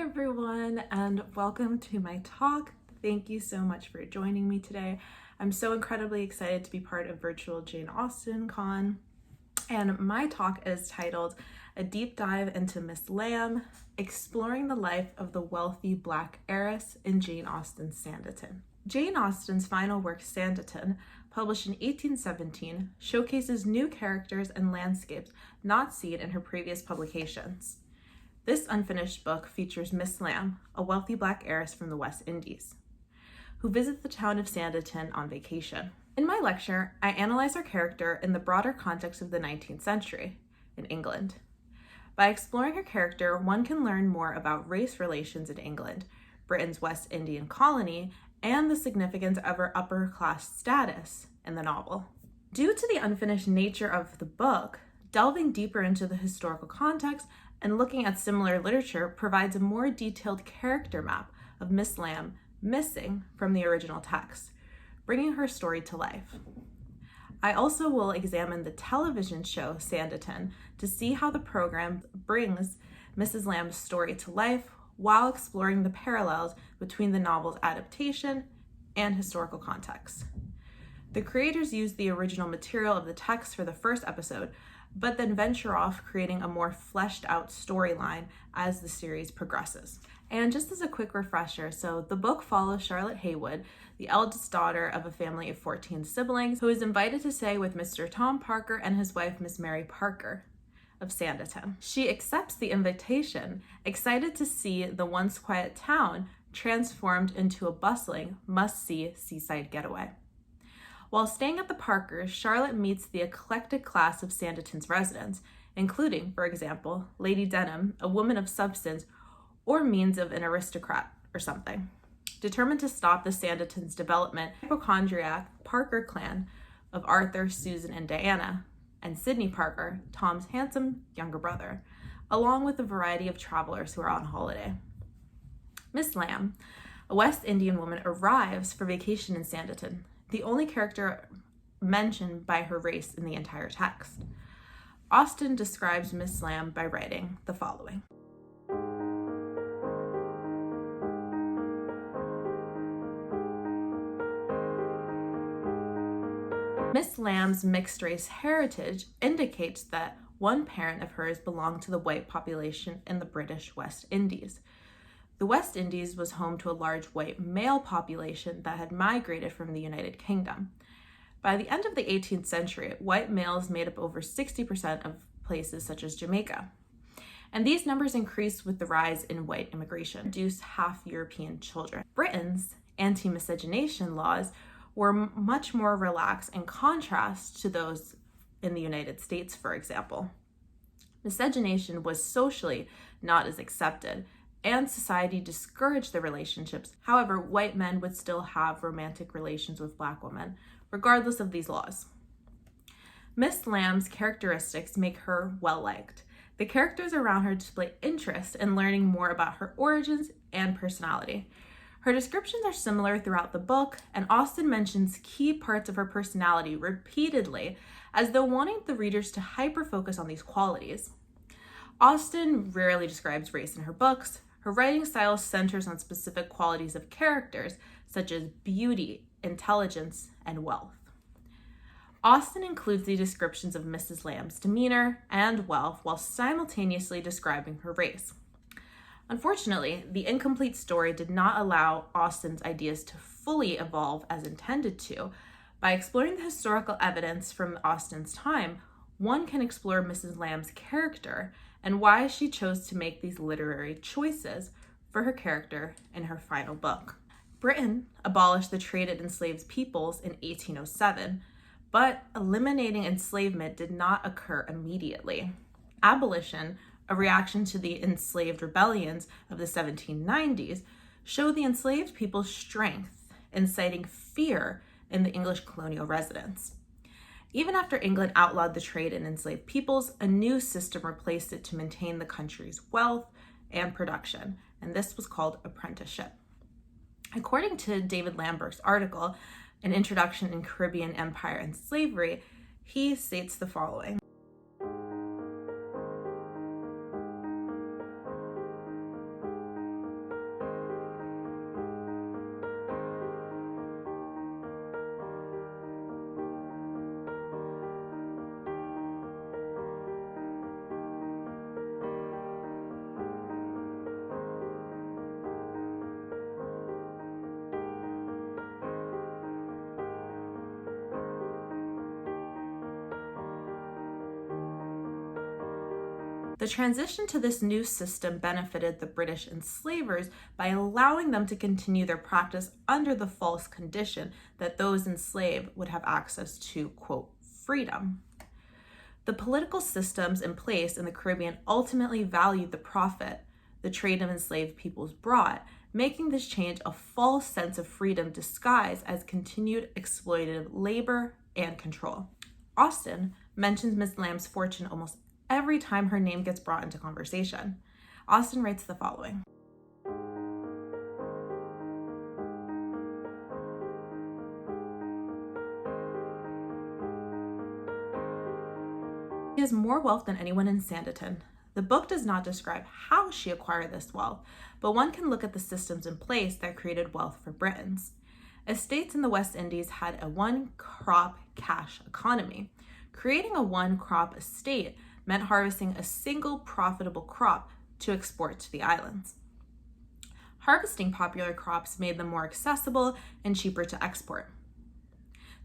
everyone, and welcome to my talk. Thank you so much for joining me today. I'm so incredibly excited to be part of virtual Jane Austen Con, and my talk is titled A Deep Dive into Miss Lamb, Exploring the Life of the Wealthy Black Heiress in Jane Austen's Sanditon. Jane Austen's final work, Sanditon, published in 1817, showcases new characters and landscapes not seen in her previous publications. This unfinished book features Miss Lamb, a wealthy Black heiress from the West Indies, who visits the town of Sanditon on vacation. In my lecture, I analyze her character in the broader context of the 19th century in England. By exploring her character, one can learn more about race relations in England, Britain's West Indian colony, and the significance of her upper-class status in the novel. Due to the unfinished nature of the book, delving deeper into the historical context and looking at similar literature provides a more detailed character map of Miss Lamb missing from the original text, bringing her story to life. I also will examine the television show Sanditon to see how the program brings Mrs. Lamb's story to life while exploring the parallels between the novel's adaptation and historical context. The creators used the original material of the text for the first episode, but then venture off creating a more fleshed out storyline as the series progresses. And just as a quick refresher, so the book follows Charlotte Haywood, the eldest daughter of a family of 14 siblings, who is invited to stay with Mr. Tom Parker and his wife, Miss Mary Parker of Sanditon. She accepts the invitation, excited to see the once quiet town transformed into a bustling, must-see seaside getaway. While staying at the Parkers, Charlotte meets the eclectic class of Sanditon's residents, including, for example, Lady Denham, a woman of substance or means of an aristocrat or something. Determined to stop the Sanditon's development, hypochondriac Parker clan of Arthur, Susan, and Diana, and Sidney Parker, Tom's handsome younger brother, along with a variety of travelers who are on holiday. Miss Lamb, a West Indian woman, arrives for vacation in Sanditon, the only character mentioned by her race in the entire text. Austen describes Miss Lamb by writing the following. Miss Lamb's mixed-race heritage indicates that one parent of hers belonged to the white population in the British West Indies. The West Indies was home to a large white male population that had migrated from the United Kingdom. By the end of the 18th century, white males made up over 60% of places such as Jamaica. And these numbers increased with the rise in white immigration, produced half European children. Britain's anti-miscegenation laws were much more relaxed in contrast to those in the United States, for example. Miscegenation was socially not as accepted, and society discouraged the relationships. However, white men would still have romantic relations with Black women, regardless of these laws. Miss Lamb's characteristics make her well-liked. The characters around her display interest in learning more about her origins and personality. Her descriptions are similar throughout the book, and Austen mentions key parts of her personality repeatedly, as though wanting the readers to hyper-focus on these qualities. Austen rarely describes race in her books. Her writing style centers on specific qualities of characters, such as beauty, intelligence, and wealth. Austen includes the descriptions of Mrs. Lamb's demeanor and wealth while simultaneously describing her race. Unfortunately, the incomplete story did not allow Austen's ideas to fully evolve as intended to. By exploring the historical evidence from Austen's time, one can explore Mrs. Lamb's character and why she chose to make these literary choices for her character in her final book. Britain abolished the trade in enslaved peoples in 1807, but eliminating enslavement did not occur immediately. Abolition, a reaction to the enslaved rebellions of the 1790s, showed the enslaved people's strength, inciting fear in the English colonial residents. Even after England outlawed the trade in enslaved peoples, a new system replaced it to maintain the country's wealth and production, and this was called apprenticeship. According to David Lambert's article, An Introduction in Caribbean Empire and Slavery, he states the following. The transition to this new system benefited the British enslavers by allowing them to continue their practice under the false condition that those enslaved would have access to, quote, freedom. The political systems in place in the Caribbean ultimately valued the profit the trade of enslaved peoples brought, making this change a false sense of freedom disguised as continued exploitative labor and control. Austen mentions Miss Lamb's fortune almost every time her name gets brought into conversation. Austen writes the following. She has more wealth than anyone in Sanditon. The book does not describe how she acquired this wealth, but one can look at the systems in place that created wealth for Britons. Estates in the West Indies had a one-crop cash economy. Creating a one-crop estate meant harvesting a single profitable crop to export to the islands. Harvesting popular crops made them more accessible and cheaper to export.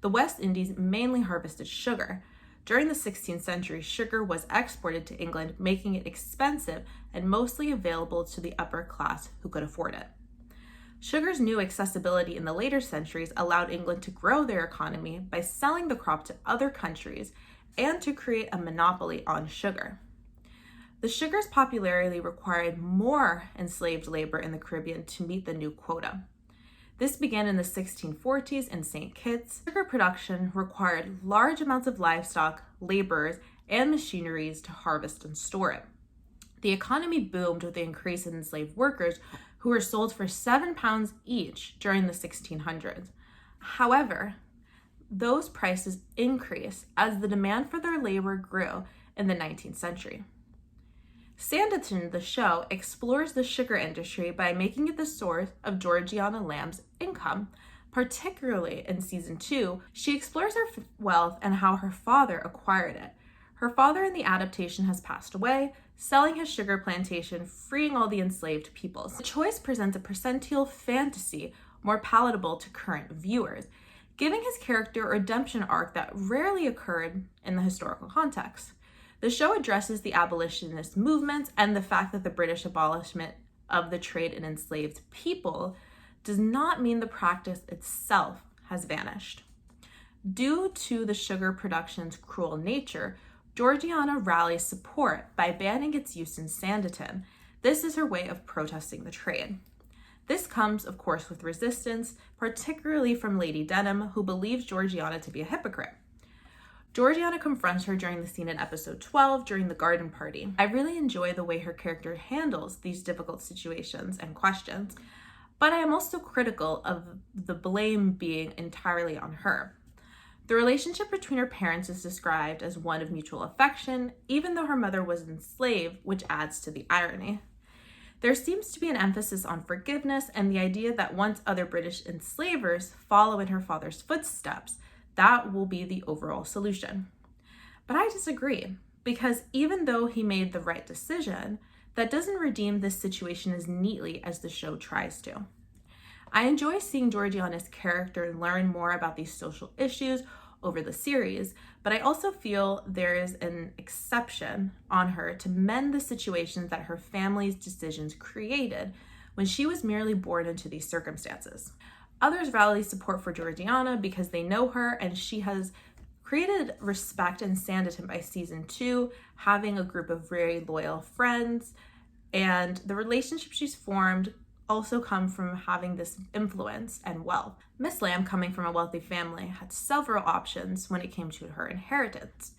The West Indies mainly harvested sugar. During the 16th century, sugar was exported to England, making it expensive and mostly available to the upper class who could afford it. Sugar's new accessibility in the later centuries allowed England to grow their economy by selling the crop to other countries and to create a monopoly on sugar. The sugar's popularity required more enslaved labor in the Caribbean to meet the new quota. This began in the 1640s in St. Kitts. Sugar production required large amounts of livestock, laborers, and machineries to harvest and store it. The economy boomed with the increase in enslaved workers who were sold for £7 each during the 1600s. However, those prices increased as the demand for their labor grew in the 19th century. Sanditon, the show, explores the sugar industry by making it the source of Georgiana Lamb's income. Particularly in season 2, she explores her wealth and how her father acquired it. Her father in the adaptation has passed away, selling his sugar plantation, freeing all the enslaved peoples. The choice presents a percentile fantasy more palatable to current viewers, giving his character a redemption arc that rarely occurred in the historical context. The show addresses the abolitionist movements and the fact that the British abolishment of the trade in enslaved people does not mean the practice itself has vanished. Due to the sugar production's cruel nature, Georgiana rallies support by banning its use in Sanditon. This is her way of protesting the trade. This comes, of course, with resistance, particularly from Lady Denham, who believes Georgiana to be a hypocrite. Georgiana confronts her during the scene in episode 12 during the garden party. I really enjoy the way her character handles these difficult situations and questions, but I am also critical of the blame being entirely on her. The relationship between her parents is described as one of mutual affection, even though her mother was enslaved, which adds to the irony. There seems to be an emphasis on forgiveness and the idea that once other British enslavers follow in her father's footsteps, that will be the overall solution. But I disagree, because even though he made the right decision, that doesn't redeem this situation as neatly as the show tries to. I enjoy seeing Georgiana's character learn more about these social issues over the series, but I also feel there is an exception on her to mend the situations that her family's decisions created when she was merely born into these circumstances. Others rally support for Georgiana because they know her, and she has created respect in Sanditon by season 2, having a group of very loyal friends, and the relationship she's formed also come from having this influence and wealth. Miss Lamb, coming from a wealthy family, had several options when it came to her inheritance.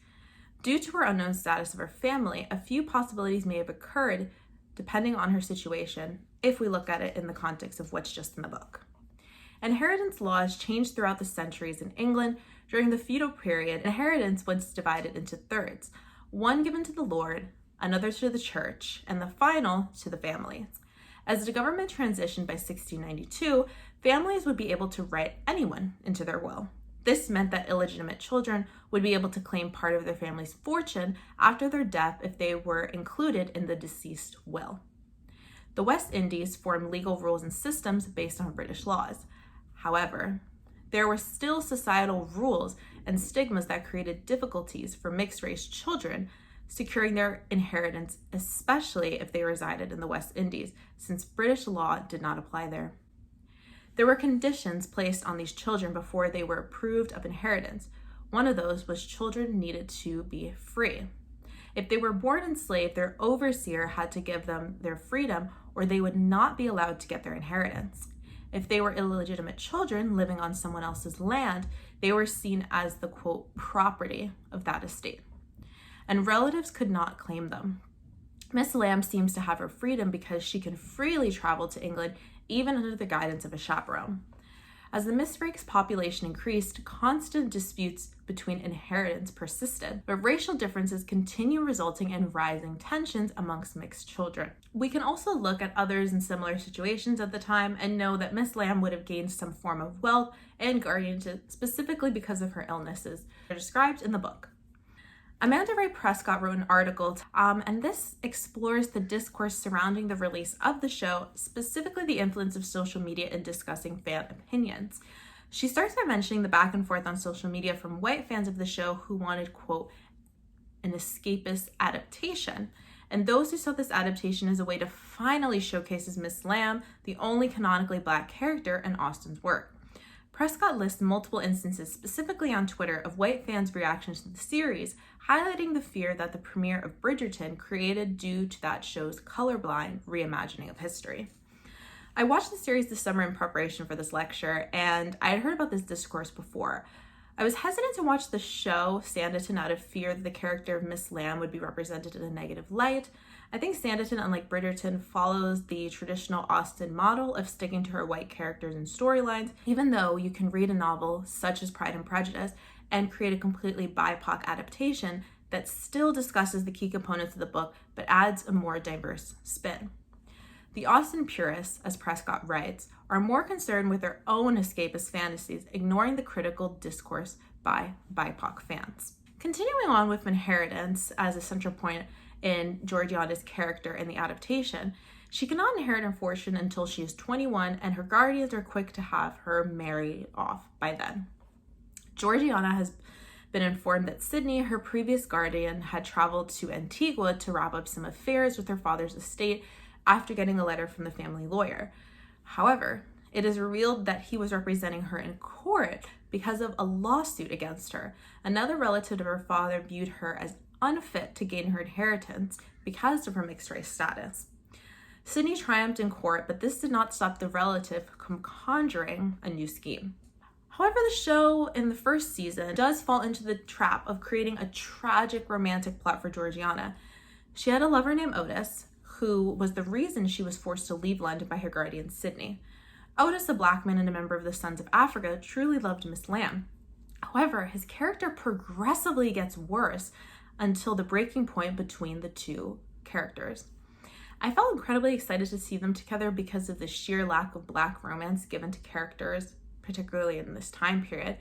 Due to her unknown status of her family, a few possibilities may have occurred depending on her situation, if we look at it in the context of what's just in the book. Inheritance laws changed throughout the centuries in England. During the feudal period, inheritance was divided into thirds, one given to the lord, another to the church, and the final to the families. As the government transitioned by 1692, families would be able to write anyone into their will. This meant that illegitimate children would be able to claim part of their family's fortune after their death if they were included in the deceased will. The West Indies formed legal rules and systems based on British laws. However, there were still societal rules and stigmas that created difficulties for mixed-race children securing their inheritance, especially if they resided in the West Indies, since British law did not apply there. There were conditions placed on these children before they were approved of inheritance. One of those was children needed to be free. If they were born enslaved, their overseer had to give them their freedom, or they would not be allowed to get their inheritance. If they were illegitimate children living on someone else's land, they were seen as the, quote, property of that estate, and relatives could not claim them. Miss Lamb seems to have her freedom because she can freely travel to England even under the guidance of a chaperone. As the Miss Frakes population increased, constant disputes between inheritance persisted, but racial differences continue, resulting in rising tensions amongst mixed children. We can also look at others in similar situations at the time and know that Miss Lamb would have gained some form of wealth and guardianship specifically because of her illnesses, described in the book. Amanda Ray Prescott wrote an article, and this explores the discourse surrounding the release of the show, specifically the influence of social media in discussing fan opinions. She starts by mentioning the back and forth on social media from white fans of the show who wanted, quote, an escapist adaptation, and those who saw this adaptation as a way to finally showcase Miss Lamb, the only canonically Black character in Austen's work. Prescott lists multiple instances, specifically on Twitter, of white fans' reactions to the series, highlighting the fear that the premiere of Bridgerton created due to that show's colorblind reimagining of history. I watched the series this summer in preparation for this lecture, and I had heard about this discourse before. I was hesitant to watch the show Sanditon out of fear that the character of Miss Lamb would be represented in a negative light. I think Sanditon, unlike Bridgerton, follows the traditional Austen model of sticking to her white characters and storylines, even though you can read a novel such as Pride and Prejudice and create a completely BIPOC adaptation that still discusses the key components of the book but adds a more diverse spin. The Austen purists, as Prescott writes, are more concerned with their own escapist fantasies, ignoring the critical discourse by BIPOC fans. Continuing on with inheritance as a central point in Georgiana's character in the adaptation, she cannot inherit her fortune until she is 21, and her guardians are quick to have her marry off by then. Georgiana has been informed that Sidney, her previous guardian, had traveled to Antigua to wrap up some affairs with her father's estate after getting a letter from the family lawyer. However, it is revealed that he was representing her in court because of a lawsuit against her. Another relative of her father viewed her as unfit to gain her inheritance because of her mixed race status. Sidney triumphed in court, but this did not stop the relative from conjuring a new scheme. However, the show in the first season does fall into the trap of creating a tragic romantic plot for Georgiana. She had a lover named Otis, who was the reason she was forced to leave London by her guardian Sidney. Otis, a Black man and a member of the Sons of Africa, truly loved Miss Lamb. However, his character progressively gets worse until the breaking point between the two characters. I felt incredibly excited to see them together because of the sheer lack of Black romance given to characters, particularly in this time period.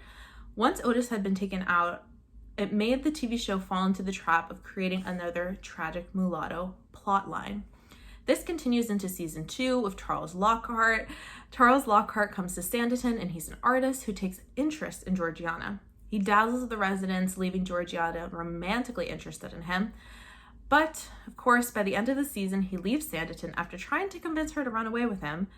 Once Otis had been taken out, it made the TV show fall into the trap of creating another tragic mulatto plotline. This continues into season 2 with Charles Lockhart. Charles Lockhart comes to Sanditon, and he's an artist who takes interest in Georgiana. He dazzles the residents, leaving Georgiana romantically interested in him. But, of course, by the end of the season, he leaves Sanditon after trying to convince her to run away with him.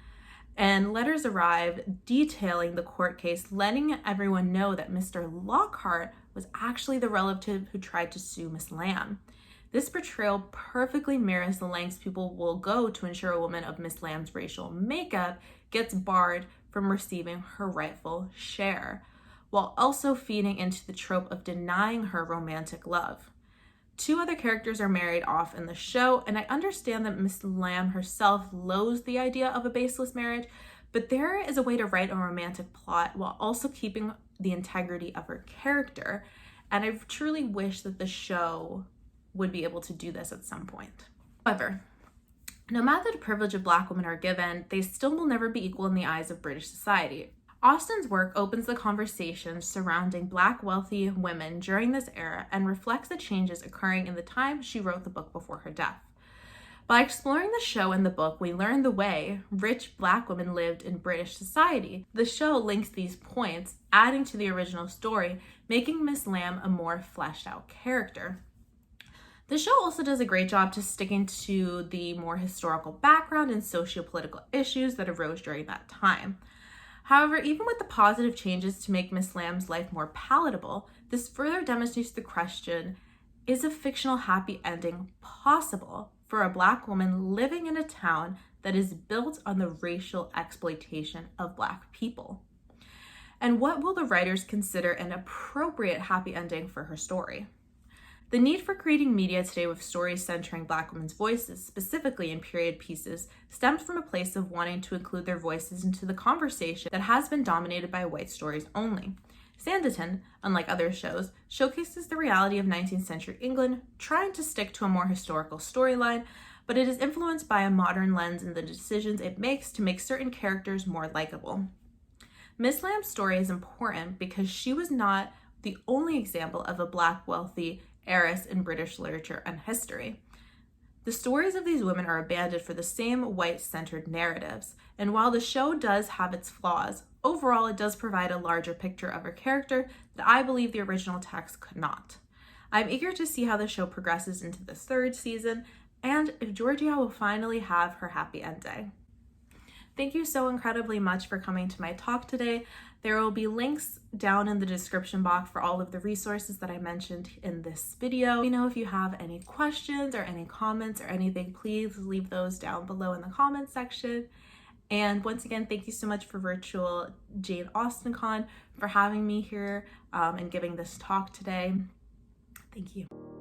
And letters arrive detailing the court case, letting everyone know that Mr. Lockhart was actually the relative who tried to sue Miss Lamb. This portrayal perfectly mirrors the lengths people will go to ensure a woman of Miss Lamb's racial makeup gets barred from receiving her rightful share, while also feeding into the trope of denying her romantic love. 2 other characters are married off in the show, and I understand that Miss Lamb herself loathes the idea of a baseless marriage, but there is a way to write a romantic plot while also keeping the integrity of her character, and I truly wish that the show would be able to do this at some point. However, no matter the privilege of Black women are given, they still will never be equal in the eyes of British society. Austen's work opens the conversation surrounding Black wealthy women during this era and reflects the changes occurring in the time she wrote the book before her death. By exploring the show and the book, we learn the way rich Black women lived in British society. The show links these points, adding to the original story, making Miss Lamb a more fleshed out character. The show also does a great job to sticking to the more historical background and socio-political issues that arose during that time. However, even with the positive changes to make Miss Lamb's life more palatable, this further demonstrates the question, is a fictional happy ending possible for a Black woman living in a town that is built on the racial exploitation of Black people? And what will the writers consider an appropriate happy ending for her story? The need for creating media today with stories centering Black women's voices, specifically in period pieces, stems from a place of wanting to include their voices into the conversation that has been dominated by white stories only. Sanditon, unlike other shows, showcases the reality of 19th century England, trying to stick to a more historical storyline, but it is influenced by a modern lens in the decisions it makes to make certain characters more likable. Miss Lamb's story is important because she was not the only example of a Black wealthy heiress in British literature and history. The stories of these women are abandoned for the same white-centered narratives, and while the show does have its flaws, overall it does provide a larger picture of her character that I believe the original text could not. I'm eager to see how the show progresses into the third season, and if Georgia will finally have her happy ending. Thank you so incredibly much for coming to my talk today. There will be links down in the description box for all of the resources that I mentioned in this video. Let me know if you have any questions or any comments or anything, please leave those down below in the comments section. And once again, thank you so much for Virtual Jane Austen Con for having me here and giving this talk today. Thank you.